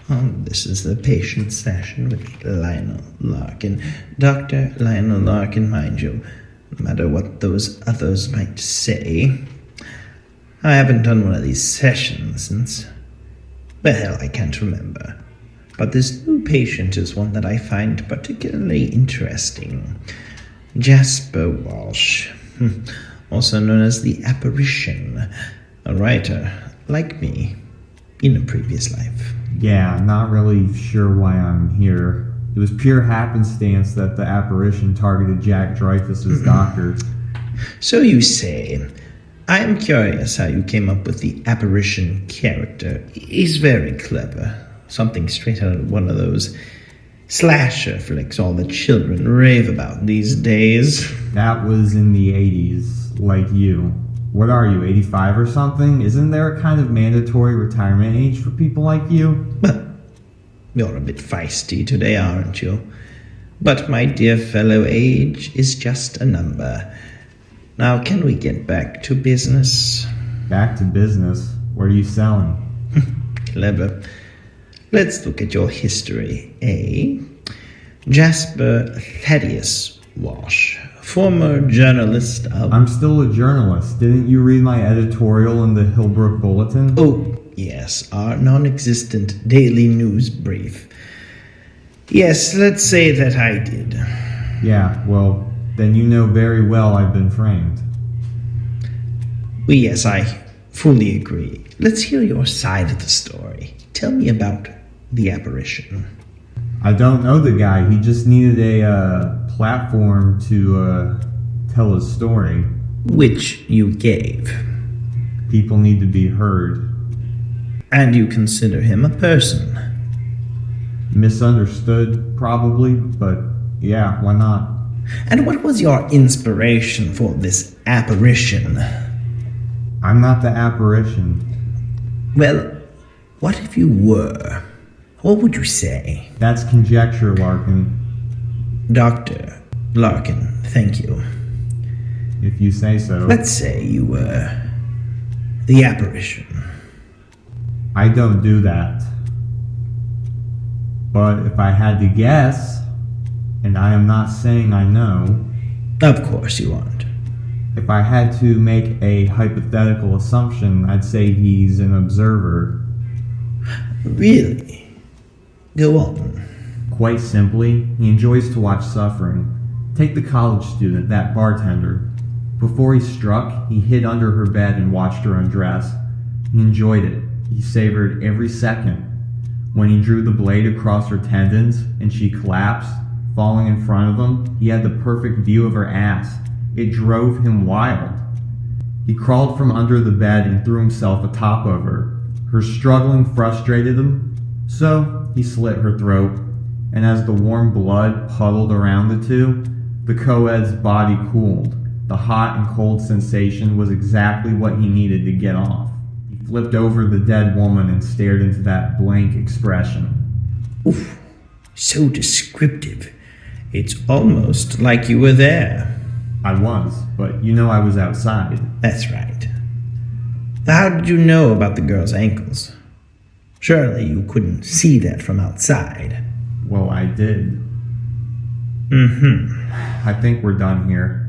This is the patient session with Lionel Larkin. Dr. Lionel Larkin, mind you, no matter what those others might say, I haven't done one of these sessions since, well, I can't remember. But this new patient is one that I find particularly interesting. Jasper Walsh, also known as the Apparition, a writer like me in a previous life. Yeah, not really sure why I'm here. It was pure happenstance that the Apparition targeted Jack Dreyfus's doctor. So you say. I am curious how you came up with the Apparition character. He's very clever. Something straight out of one of those slasher flicks all the children rave about these days. That was in the 80s, like you. What are you, 85 or something? Isn't there a kind of mandatory retirement age for people like you? Well, you're a bit feisty today, aren't you? But my dear fellow, age is just a number. Now, can we get back to business? Back to business? What are you selling? Clever. Let's look at your history, eh? Jasper Thaddeus Walsh, former journalist of... I'm still a journalist. Didn't you read my editorial in the Hillbrook Bulletin? Oh, yes, our non-existent daily news brief. Yes, let's say that I did. Yeah, well, then you know very well I've been framed. Well, yes, I fully agree. Let's hear your side of the story. Tell me about the Apparition. I don't know the guy. He just needed a platform to tell his story. Which you gave. People need to be heard. And you consider him a person. Misunderstood, probably, but yeah, why not? And what was your inspiration for this Apparition? I'm not the Apparition. Well, what if you were? What would you say? That's conjecture, Larkin. Dr. Larkin, thank you. If you say so. Let's say you were the Apparition. I don't do that. But if I had to guess, and I am not saying I know. Of course you aren't. If I had to make a hypothetical assumption, I'd say he's an observer. Really? Go on. Quite simply, he enjoys to watch suffering. Take the college student, that bartender. Before he struck, he hid under her bed and watched her undress. He enjoyed it. He savored every second. When he drew the blade across her tendons and she collapsed, falling in front of him, he had the perfect view of her ass. It drove him wild. He crawled from under the bed and threw himself atop of her. Her struggling frustrated him, so he slit her throat, and as the warm blood puddled around the two, the co-ed's body cooled. The hot and cold sensation was exactly what he needed to get off. He flipped over the dead woman and stared into that blank expression. Oof, so descriptive. It's almost like you were there. I was, but you know I was outside. That's right. How did you know about the girl's ankles? Surely you couldn't see that from outside. Well, I did. Mm-hmm. I think we're done here.